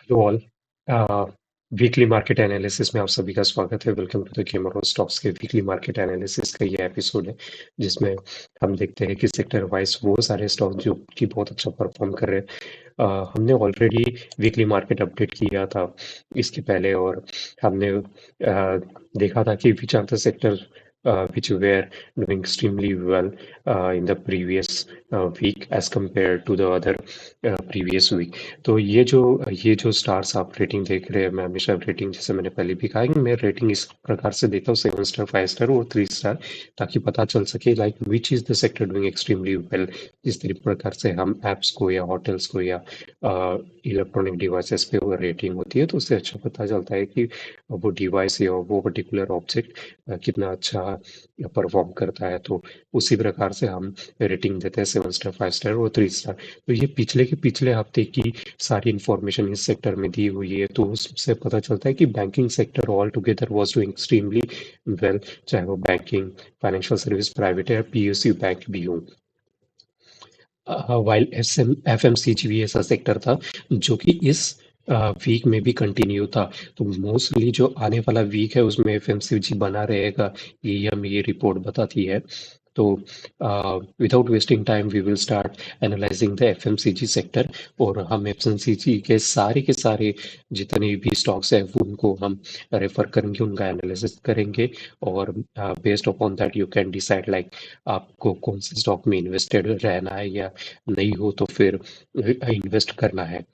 Hello all. Weekly market analysis में आप सभी का स्वागत है। Welcome to the gamer on stocks के वीकली मार्केट एनालिसिस का ये एपिसोड है, जिसमें हम देखते हैं कि सेक्टर वाइज वो सारे स्टॉक जो कि बहुत अच्छा परफॉर्म कर रहे हैं। हमने ऑलरेडी वीकली मार्केट अपडेट किया था इसके पहले, और हमने देखा था कि which are the sector which were doing extremely well in the previous week as compared to the other previous week. तो ये जो स्टार्स आप रेटिंग देख रहे हैं, मैं हमेशा रेटिंग, जैसे मैंने पहले भी कहा, कि मैं रेटिंग इस प्रकार से देता हूँ, 7 स्टार, 5 स्टार और 3 स्टार, ताकि पता चल सके like which is the sector doing extremely well. जिस प्रकार से हम एप्स को या होटल्स को या इलेक्ट्रॉनिक डिवाइसेस पे वो रेटिंग होती है, तो उससे अच्छा पता चलता है कि वो डिवाइस या वो पर्टिकुलर ऑब्जेक्ट कितना अच्छा परफॉर्म करता है। तो उसी प्रकार से हम रेटिंग देते हैं, 7 स्टार, 5 स्टार और 3 स्टार। तो ये पिछले के पिछले हफ्ते की सारी इंफॉर्मेशन इस सेक्टर में दी हुई है, तो उससे पता चलता है कि banking sector all together was doing extremely well, चाहे वो बैंकिंग, फाइनेंशियल सर्विस, प्राइवेट या पीएसयू बैंक भी हो। वाइल एफएमसीजी भी ऐसा सेक्टर था जो कि इस वीक में भी कंटिन्यू था। तो मोस्टली जो आने वाला वीक है उसमें एफएमसीजी बना रहेगा, ये हमें ये रिपोर्ट बताती है। तो without wasting time we will start analysing the FMCG sector, और हम एफएमसीजी के सारे जितने भी स्टॉक्स हैं वो उनको हम रेफर करेंगे, उनका एनालिसिस करेंगे, और based upon that you can decide like आपको कौन से स्टॉक में इन्वेस्टेड रहना है, या नहीं हो तो फिर इन्वेस्ट करना है।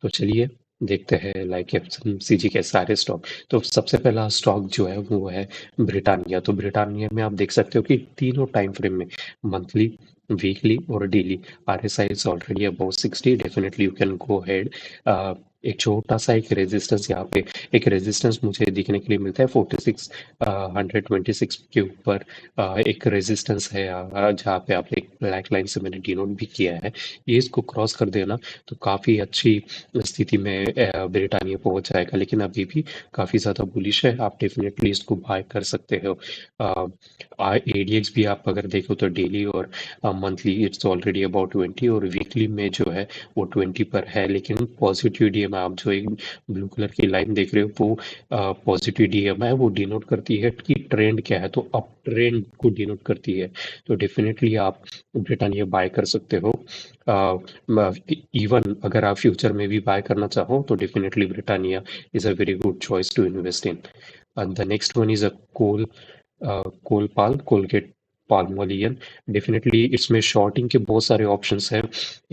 तो चलिए देखते हैं लाइक एफएमसीजी के सारे स्टॉक। तो सबसे पहला स्टॉक जो है वो है ब्रिटानिया। तो ब्रिटानिया में आप देख सकते हो कि तीनों टाइम फ्रेम में, मंथली, वीकली और daily, RSI is already above 60। Definitely you can go head. एक छोटा सा एक रेजिस्टेंस यहाँ पे, एक रेजिस्टेंस मुझे दिखने के लिए मिलता है 46 126 के ऊपर। एक रेजिस्टेंस है जहाँ पे आप एक ब्लैक लाइन से मैंने डिनोट भी किया है। ये इसको क्रॉस कर देना तो काफ़ी अच्छी स्थिति में ब्रिटानिया पहुंच जाएगा, लेकिन अभी भी काफ़ी ज़्यादा बुलिश है, आप डेफिनेटली इसको बाय कर सकते हो। एडीएक्स भी आप अगर देखो तो डेली और मंथली इट्स ऑलरेडी अबाउट 20, और वीकली में जो है वो 20 पर है। लेकिन पॉजिटिव डीएम आप जो एक ब्लू कलर की लाइन देख रहे हो, वो पॉजिटिव डीएम है, वो डिनोट करती है कि ट्रेंड क्या है, तो अप ट्रेंड को डिनोट करती है। तो डेफिनेटली आप ब्रिटानिया बाय कर सकते हो। इवन अगर आप फ्यूचर में भी बाय करना चाहो तो definitely Britannia is a very good choice to invest in. The next one is a Colgate Palmolive. Definitely इसमें शॉर्टिंग के बहुत सारे ऑप्शंस हैं।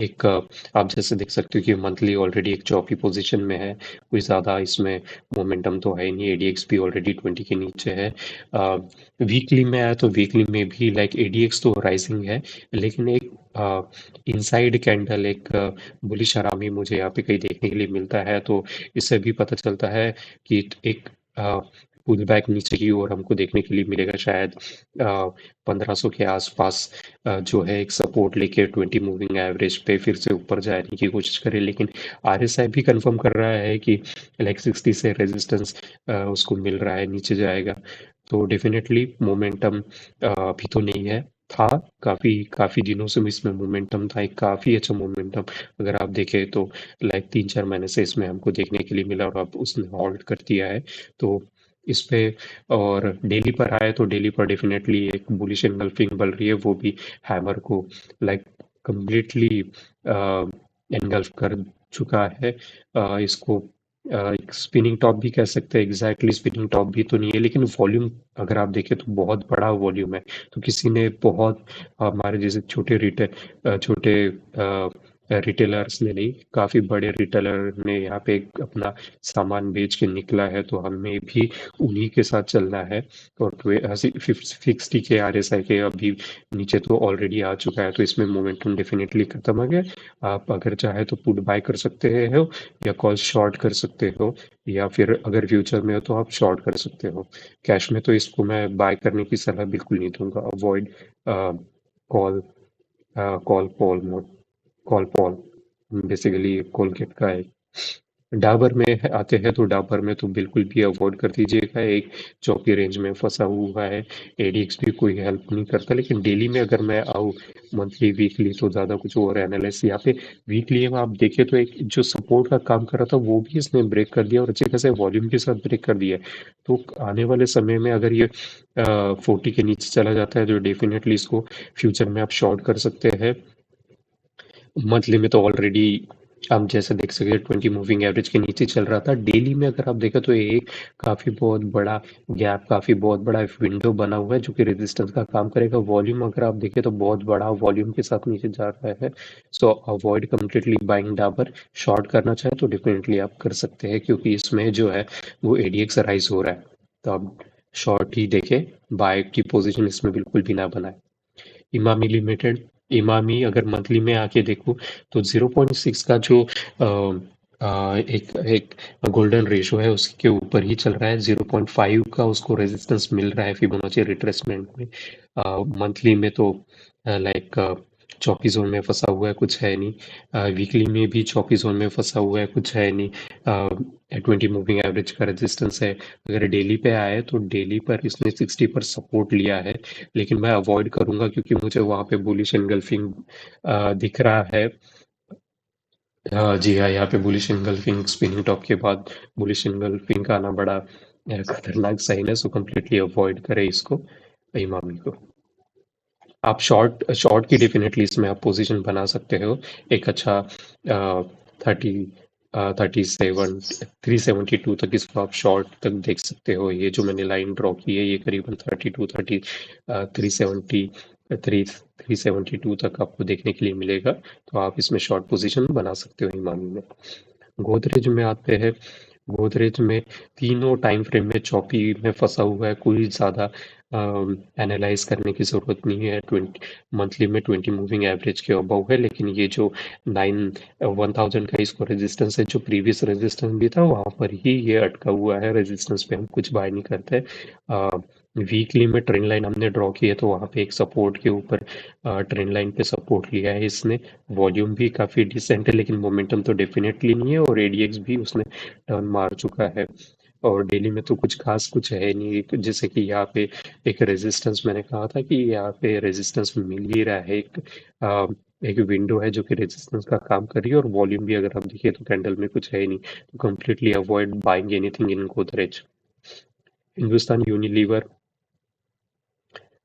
एक आप जैसे देख सकते हो कि मंथली ऑलरेडी एक चौथी पोजीशन में है, कोई ज़्यादा इसमें मोमेंटम तो है नहीं, एडीएक्स भी ऑलरेडी 20 के नीचे है। वीकली में आया तो वीकली में भी लाइक एडीएक्स तो राइजिंग है, लेकिन एक इनसाइड कैंडल, एक बुलिश आरामी मुझे यहाँ पे कहीं देखने के लिए मिलता है। तो इससे भी पता चलता है कि एक पुल बैक नीचे की ओर हमको देखने के लिए मिलेगा, शायद 1500 के आसपास, जो है एक सपोर्ट लेके 20 मूविंग एवरेज पे फिर से ऊपर जाने की कोशिश करे। लेकिन आरएसआई भी कंफर्म कर रहा है कि लाइक 60 से रेजिस्टेंस उसको मिल रहा है, नीचे जाएगा। तो डेफिनेटली मोमेंटम अभी तो नहीं है, था काफी काफी दिनों से इसमें मोमेंटम था, एक काफी अच्छा मोमेंटम अगर आप देखें तो, लाइक 3-4 महीने से इसमें हमको देखने के लिए मिला, और अब उसने हॉल्ट कर दिया है। तो इस पे, और डेली पर आए तो डेली पर डेफिनेटली एक बुलिश एंगल्फिंग बल रही है, वो भी हैमर को लाइक कंप्लीटली एनगल्फ कर चुका है। इसको एक स्पिनिंग टॉप भी कह सकते हैं, एग्जैक्टली स्पिनिंग टॉप भी तो नहीं है, लेकिन वॉल्यूम अगर आप देखें तो बहुत बड़ा वॉल्यूम है। तो किसी ने बहुत, हमारे जैसे छोटे रिटेलर्स ने नहीं, काफी बड़े रिटेलर ने यहाँ पे अपना सामान बेच के निकला है, तो हमें भी उन्हीं के साथ चलना है। और 60 के आरएसआई के अभी नीचे तो ऑलरेडी आ चुका है, तो इसमें मोमेंटम डेफिनेटली खत्म हो गया। आप अगर चाहे तो पुट बाय कर सकते हो, या कॉल शॉर्ट कर सकते हो, या फिर अगर फ्यूचर में हो तो आप शॉर्ट कर सकते हो। कैश में तो इसको मैं बाय करने की सलाह बिल्कुल नहीं दूंगा। Avoid call call Paul mode, call Paul basically Colgate का है। डाबर में आते हैं तो डाबर में तो बिल्कुल भी अवॉइड कर दीजिएगा, एक चौकी रेंज में फंसा हुआ है। एडीएक्स भी कोई हेल्प नहीं करता, लेकिन डेली में अगर मैं आऊँ मंथली वीकली तो ज़्यादा कुछ और एनालिसिस यहाँ पे वीकली में आप देखें तो एक जो सपोर्ट का काम कर रहा था वो भी इसने ब्रेक कर दिया और अच्छे खासे वॉल्यूम के साथ ब्रेक कर दिया है। तो आने वाले समय में अगर ये 40 के नीचे चला जाता है तो डेफिनेटली इसको फ्यूचर में आप शॉर्ट कर सकते हैं। मंथली में तो ऑलरेडी आप जैसे देख सकते हैं 20 मूविंग एवरेज के नीचे चल रहा था। डेली में अगर आप देखें तो ये काफ़ी बहुत बड़ा गैप, काफ़ी बहुत बड़ा विंडो बना हुआ है जो कि रेजिस्टेंस का काम करेगा। वॉल्यूम अगर आप देखें तो बहुत बड़ा वॉल्यूम के साथ नीचे जा रहा है। सो avoid completely buying Dabur. Short करना चाहे तो डेफिनेटली आप कर सकते हैं क्योंकि इसमें जो है वो एडीएक्स राइज हो रहा है, तो आप शॉर्ट ही देखें, बाय की पोजिशन इसमें बिल्कुल भी ना बनाए। इमामी लिमिटेड, इमामी अगर मंथली में आके देखूं तो 0.6 का जो एक एक गोल्डन रेशो है उसके ऊपर ही चल रहा है। 0.5 का उसको रेजिस्टेंस मिल रहा है फिबोनाची रिट्रेसमेंट में। मंथली में तो लाइक चौकी जोन में फंसा हुआ है, कुछ है नहीं। वीकली में भी चौकी जोन में फंसा हुआ है, कुछ है नहीं। 20 मूविंग एवरेज का रेजिस्टेंस है। अगर डेली पे आए तो डेली पर इसने 60 पर सपोर्ट लिया है, लेकिन मैं अवॉइड करूंगा क्योंकि मुझे वहां पे बुलिश एंगल्फिंग दिख रहा है। जी हाँ, यहाँ पे बुलिश एंगल्फिंग स्पिनिंग टॉप के बाद बुलिश एंगल्फिंग का आना बड़ा खतरनाक साइन है, सो कम्प्लीटली अवॉइड करें इसको, इमामी को। आप शॉर्ट शॉर्ट की डेफिनेटली इसमें आप पोजीशन बना सकते हो। एक अच्छा 30 37 372 तक इसको आप शॉर्ट तक देख सकते हो। ये जो मैंने लाइन ड्रॉ की है ये करीबन 32 30 370 372 तक आपको देखने के लिए मिलेगा, तो आप इसमें शॉर्ट पोजीशन बना सकते हो इमामी में। गोदरेज में आते हैं। गोदरेज में तीनों टाइम फ्रेम में चौपी में फंसा हुआ है, कोई ज़्यादा एनालाइज करने की ज़रूरत नहीं है। 20 मंथली में 20 मूविंग एवरेज के अबव है, लेकिन ये जो 1000 का इसको रेजिस्टेंस है, जो प्रीवियस रेजिस्टेंस भी था वहाँ पर ही ये अटका हुआ है। रेजिस्टेंस पे हम कुछ बाय नहीं करते। वीकली में ट्रेंड लाइन हमने ड्रॉ की है तो वहाँ पे एक सपोर्ट के ऊपर ट्रेंड लाइन पे सपोर्ट लिया है इसने। वॉल्यूम भी काफ़ी डिसेंट है, लेकिन मोमेंटम तो डेफिनेटली नहीं है, और एडीएक्स भी उसने टर्न मार चुका है। और डेली में तो कुछ खास कुछ है नहीं, जैसे कि यहाँ पे एक रेजिस्टेंस मैंने कहा था कि यहाँ पे रेजिस्टेंस मिल ही रहा है। एक विंडो है जो कि रेजिस्टेंस का काम कर रही है, और वॉल्यूम भी अगर आप देखिए तो कैंडल में कुछ है ही नहीं, तो completely avoid buying anything in Godrej. Hindustan Unilever,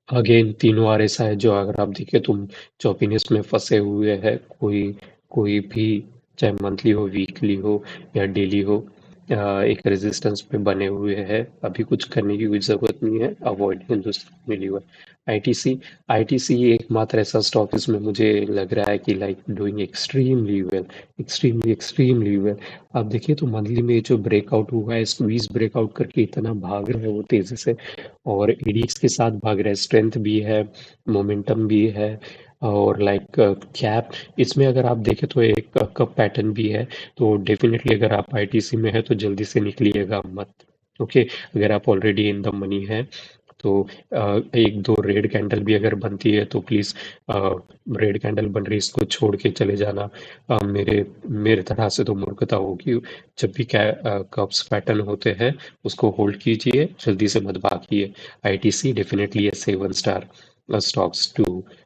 again तीनों आरएसआई है जो अगर आप देखें तो चौपीनेस में फंसे हुए हैं। कोई कोई भी, चाहे मंथली हो, वीकली हो या डेली हो, एक रेजिस्टेंस पे बने हुए हैं। अभी कुछ करने की कोई ज़रूरत नहीं है, avoid Hindustan Unilever. ITC, ITC एकमात्र ऐसा स्टॉक इसमें मुझे लग रहा है कि like doing extremely well, extremely extremely well. आप देखिए तो मंथली में जो ब्रेकआउट हुआ है, स्क्वीज ब्रेकआउट करके इतना भाग रहा है वो तेजी से, और एडीएक्स के साथ भाग रहा है। स्ट्रेंथ भी है, मोमेंटम भी है, और लाइक कैप इसमें अगर आप देखें तो एक कप पैटर्न भी है। तो डेफिनेटली अगर आप आईटीसी में है तो जल्दी से निकलिएगा मत। ओके, अगर आप ऑलरेडी इन द मनी है तो एक दो रेड कैंडल भी अगर बनती है तो प्लीज़, रेड कैंडल बन रही इसको छोड़ के चले जाना। मेरे मेरे तरह से तो मूर्खता होगी। जब भी कप्स पैटर्न होते हैं उसको होल्ड कीजिए, जल्दी से मत भागिए। ITC definitely a 7-star stocks to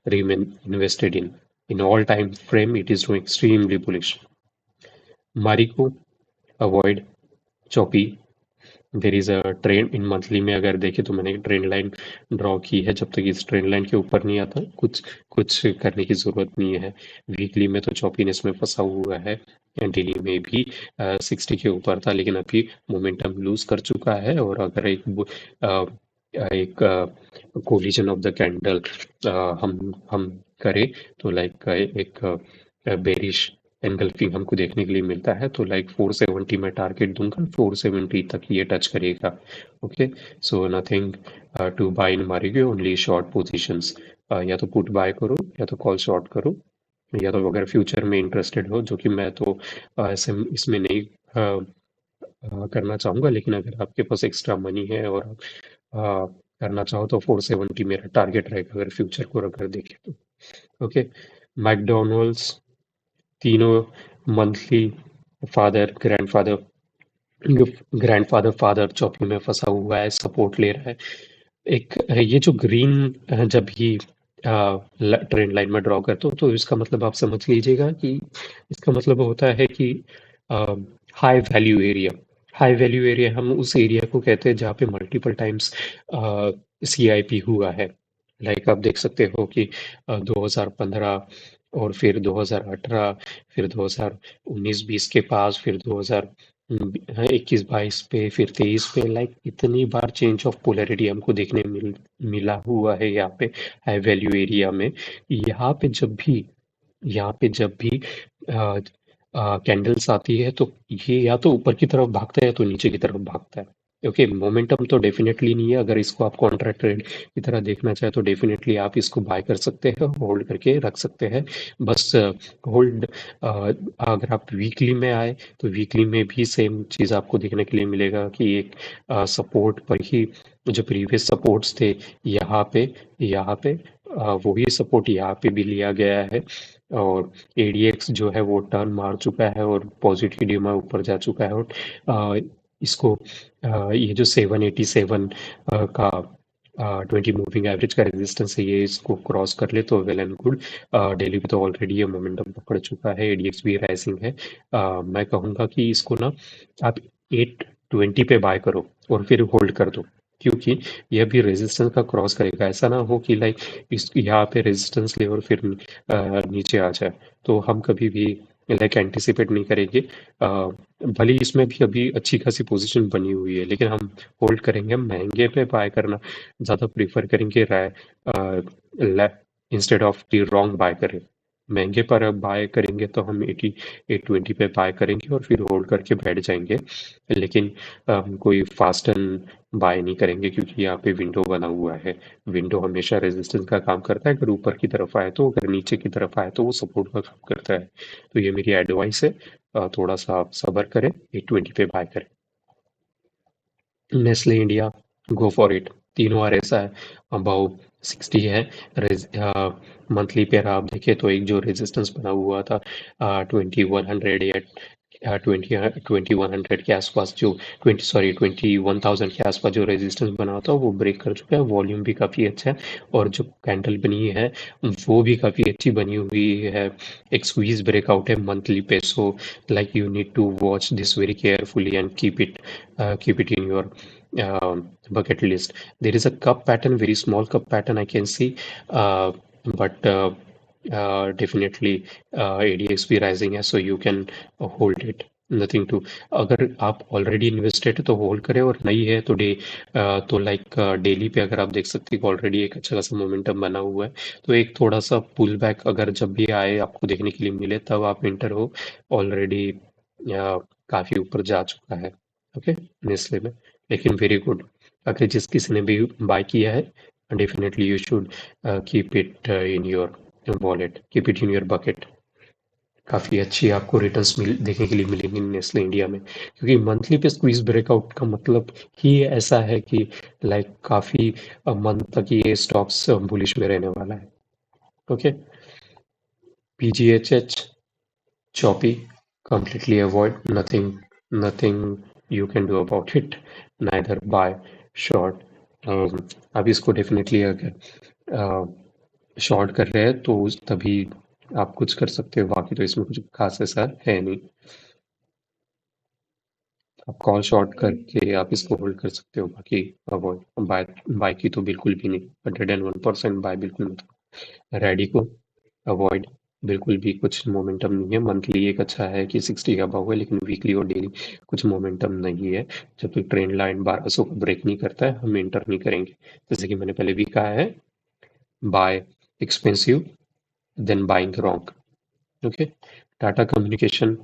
remain invested in. In all time frame, it is doing extremely bullish. Marico, avoid choppy. There is a trend in monthly में अगर देखें तो मैंने ट्रेंड लाइन ड्रॉ की है। जब तक इस ट्रेंड लाइन के ऊपर नहीं आता कुछ कुछ करने की ज़रूरत नहीं है। वीकली में तो चौपीनेस में फंसा हुआ है। डेली में भी 60 के ऊपर था, लेकिन अभी मोमेंटम लूज कर चुका है। और अगर एक कोलिजन ऑफ द कैंडल हम करें तो लाइक एक बेरिश एनगल्फिंग हमको देखने के लिए मिलता है, तो लाइक 470 में टारगेट दूंगा, 470 तक ये टच करेगा। Okay, so nothing to buy in मारेगे, ओनली शॉर्ट पोजीशंस। या तो पुट बाय करो या तो कॉल शॉर्ट करो, या तो अगर फ्यूचर में इंटरेस्टेड हो, जो कि मैं तो ऐसे इसमें नहीं करना चाहूँगा, लेकिन अगर आपके पास एक्स्ट्रा मनी है और आप करना चाहो तो 470 मेरा टारगेट रहेगा अगर फ्यूचर को अगर देखें तो। ओके, मैकडोनल्ड्स तीनों monthly father grandfather grandfather father चौकी में फंसा हुआ है, सपोर्ट ले रहा है। एक ये जो ग्रीन जब भी ट्रेंड लाइन में ड्रॉ करता हूँ तो इसका मतलब आप समझ लीजिएगा कि इसका मतलब होता है कि high value area. High value area हम उस एरिया को कहते हैं जहाँ पे मल्टीपल टाइम्स सीआईपी हुआ है। लाइक आप देख सकते हो कि 2015 और फिर 2018, फिर 2019-20 के पास, फिर 2021-22 पे, फिर 23 पे, लाइक इतनी बार चेंज ऑफ पोलैरिटी हमको देखने मिला हुआ है यहाँ पे हाई वैल्यू एरिया में। यहाँ पे जब भी यहाँ पे जब भी कैंडल्स आती है तो ये या तो ऊपर की तरफ भागता है या तो नीचे की तरफ भागता है। ओके, मोमेंटम तो डेफिनेटली नहीं है। अगर इसको आप कॉन्ट्रा ट्रेड की तरह देखना चाहे तो डेफिनेटली आप इसको बाय कर सकते हैं, होल्ड करके रख सकते हैं। बस होल्ड अगर आप वीकली में आए तो वीकली में भी सेम चीज़ आपको देखने के लिए मिलेगा कि एक सपोर्ट पर ही जो प्रीवियस सपोर्ट्स थे यहाँ पे वही सपोर्ट यहाँ पे भी लिया गया है। और एडीएक्स जो है वो टर्न मार चुका है और पॉजिटिविटी में ऊपर जा चुका है। और इसको ये जो 787 का 20 मूविंग एवरेज का रेजिस्टेंस है, ये इसको क्रॉस कर ले तो वेल एंड गुड। डेली पे तो ऑलरेडी ये मोमेंटम पकड़ चुका है, एडीएक्स भी राइजिंग है। मैं कहूँगा कि इसको ना आप 820 पे बाय करो और फिर होल्ड कर दो, क्योंकि यह भी रेजिस्टेंस का क्रॉस करेगा। ऐसा ना हो कि लाइक इस यहाँ पे रेजिस्टेंस ले और फिर नीचे आ जाए, तो हम कभी भी लाइक एंटिसिपेट नहीं करेंगे। भले ही इसमें भी अभी अच्छी खासी पोजीशन बनी हुई है, लेकिन हम होल्ड करेंगे। हम महंगे पे बाय करना ज़्यादा प्रीफर करेंगे instead of the wrong by करें। महंगे पर अब बाय करेंगे तो हम 820 पे बाय करेंगे और फिर होल्ड करके बैठ जाएंगे। लेकिन हम कोई फास्ट एंड बाय नहीं करेंगे, क्योंकि यहाँ पे विंडो बना हुआ है। विंडो हमेशा रेजिस्टेंस का काम करता है। अगर ऊपर की तरफ आए तो, अगर नीचे की तरफ आए तो वो सपोर्ट का काम करता है। तो ये मेरी एडवाइस है, थोड़ा सा आप सब्र करें, 820 पे बाय करें। Nestle India, go for it. तीनों आर ऐसा है, अबाउ 60 है। मंथली पे आप देखें तो एक जो रेजिस्टेंस बना हुआ था 2100 या 2100 के आसपास, जो 21,000 के आसपास जो रेजिस्टेंस बना था वो ब्रेक कर चुका है। वॉल्यूम भी काफ़ी अच्छा है और जो कैंडल बनी है वो भी काफ़ी अच्छी बनी हुई है। एक स्क्वीज ब्रेकआउट है मंथली पे। So like you need to watch this very carefully and keep it in your bucket list. There is a cup pattern, very small cup pattern I can see, but definitely ADX भी rising है, so you can hold it. Nothing to, अगर आप already invested है तो hold करें, और नहीं है तो तो लाइक डेली पे अगर आप देख सकते हैं ऑलरेडी एक अच्छा खासा मोमेंटम बना हुआ है, तो एक थोड़ा सा पुल बैक अगर जब भी आए आपको देखने के लिए मिले तब आप इंटर हो। ऑलरेडी काफ़ी ऊपर जा चुका है। ओके, नेस्ले में। लेकिन वेरी गुड, अगर जिस किसी ने भी बाय किया है definitely you should keep it in your wallet, keep it in your bucket. काफ़ी अच्छी आपको रिटर्न्स देखने के लिए मिलेंगे नेस्ले इंडिया में, क्योंकि मंथली पे स्क्वीज ब्रेकआउट का मतलब ही ऐसा है कि लाइक काफ़ी मंथ तक ये स्टॉक्स बुलिश में रहने वाला है। Okay, PGHH choppy, completely avoid, nothing you can do about it, neither buy, short। अब इसको डेफिनेटली अगर शॉर्ट कर रहे हैं तो तभी आप कुछ कर सकते हो, बाकी तो इसमें कुछ खास ऐसा है नहीं। आप कॉल शॉर्ट करके आप इसको होल्ड कर सकते हो, बाकी अवॉइड। बाय बाय की तो बिल्कुल भी नहीं, 101% बाय बिल्कुल मत। रेडी को अवॉइड, बिल्कुल भी कुछ मोमेंटम नहीं है। मंथली एक अच्छा है कि 60 का अबव है, लेकिन वीकली और डेली कुछ मोमेंटम नहीं है। जब तक ट्रेंड लाइन 1200 को ब्रेक नहीं करता है हम एंटर नहीं करेंगे। जैसे कि मैंने पहले भी कहा है, bye expensive than buying wrong. Okay, Tata communication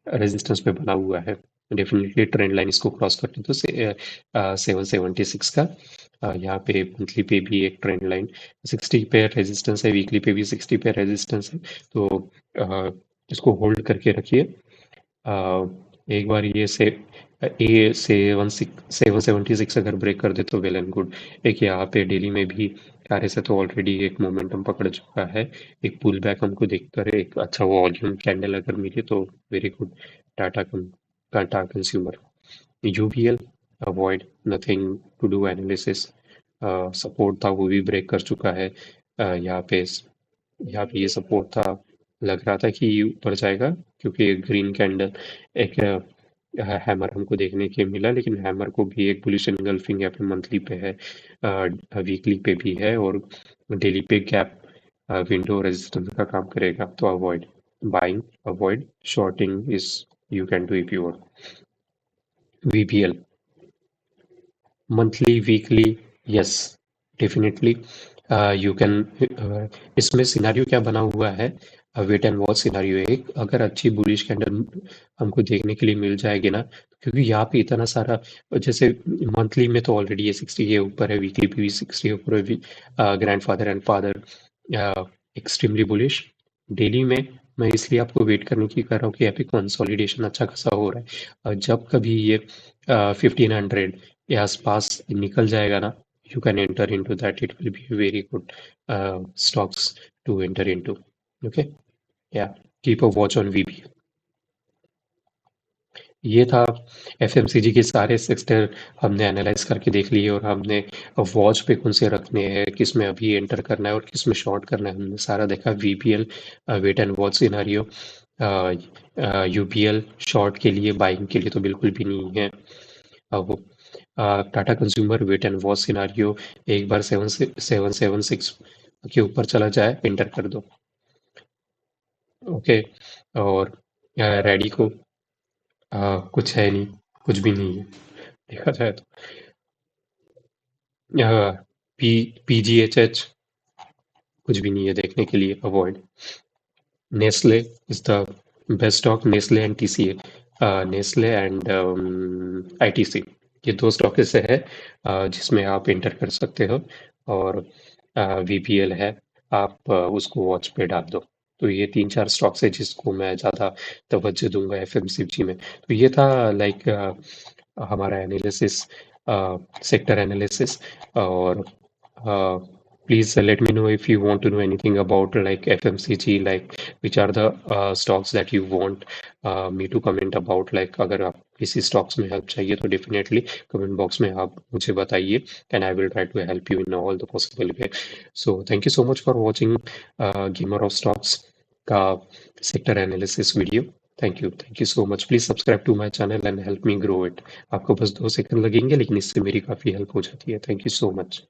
resistance पे बना हुआ है, डेफिनेटली ट्रेंड लाइन इसको क्रॉस करते तो 776 का यहाँ पे मंथली पे भी एक ट्रेंड लाइन 60 पे रेजिस्टेंस है, वीकली पे भी 60 पे रेजिस्टेंस है। तो इसको होल्ड करके रखिए। एक बार ये से ए 776 अगर ब्रेक कर दे तो वेल एंड गुड। एक यहाँ पे डेली में भी RSI तो ऑलरेडी एक मोमेंटम पकड़ चुका है। एक पुल बैक हमको देखकर एक अच्छा वॉल्यूम कैंडल अगर मिले तो very good. Tata consumer, UBL avoid, nothing to do analysis. Support था वो भी ब्रेक कर चुका है। यहाँ पे ये सपोर्ट था, लग रहा था कि ये ऊपर जाएगा क्योंकि ग्रीन कैंडल एक हैमर हमको देखने के मिला, लेकिन हैमर को भी एक बुलिश एंगल्फिंग यहाँ पे मंथली पे है, वीकली पे भी है, और डेली पे गैप विंडो रेजिस्टेंस का काम करेगा। तो avoid buying, avoid shorting is you can do if you want. VPL monthly weekly, yes definitely you can. इसमें सिनारियो क्या बना हुआ है, वेट एंड वॉच सिनारियो है। एक अगर अच्छी बुलिश कैंडल हमको देखने के लिए मिल जाएगी ना, क्योंकि यहाँ पे इतना सारा, जैसे मंथली में तो ऑलरेडी ये 60 के ऊपर है, वीकली पे भी 60 के ऊपर है, grand father and father extremely bullish. Daily में मैं इसलिए आपको वेट करने की कर रहा हूँ कि यहाँ पे कंसोलिडेशन अच्छा खासा हो रहा है। जब कभी ये 1500 के आसपास निकल जाएगा ना, you can enter into that. It will be a very good stocks to enter into. Okay, yeah, keep a watch on VB. ये था एफएमसीजी के सारे सेक्टर हमने एनालाइज करके देख लिए, और हमने वॉच पे कौन से रखने हैं, किस में अभी एंटर करना है और किस में शॉर्ट करना है, हमने सारा देखा। VPL wait and watch scenario, UPL short के लिए, बाइंग के लिए तो बिल्कुल भी नहीं है। अब Tata consumer wait and watch scenario, एक बार 776 के ऊपर चला जाए एंटर कर दो। ओके, और रेडी को कुछ है नहीं, कुछ भी नहीं है देखा जाए तो। पी पीजीएचएच कुछ भी नहीं है देखने के लिए, avoid. Nestle is the best stock, Nestle and TCA, Nestle and ITC, ये दो स्टॉक ऐसे है जिसमें आप एंटर कर सकते हो, और वीपीएल है, आप उसको वॉच पे डाल दो। तो ये 3-4 स्टॉक्स है जिसको मैं ज़्यादा तवज्जो दूंगा एफएमसीजी में। तो ये था लाइक हमारा एनालिसिस, सेक्टर एनालिसिस। और please let me know if you want to know anything about like FMCG, like which are the stocks that you want me to comment about. Like अगर आप किसी stocks में help चाहिए तो definitely comment box में आप मुझे बताइए, and I will try to help you in all the possible way. So thank you so much for watching Gamer of Stocks का sector analysis video. Thank you so much. Please subscribe to my channel and help me grow it. आपको बस 2 second लगेंगे, लेकिन इससे मेरी काफ़ी help हो जाती है। Thank you so much.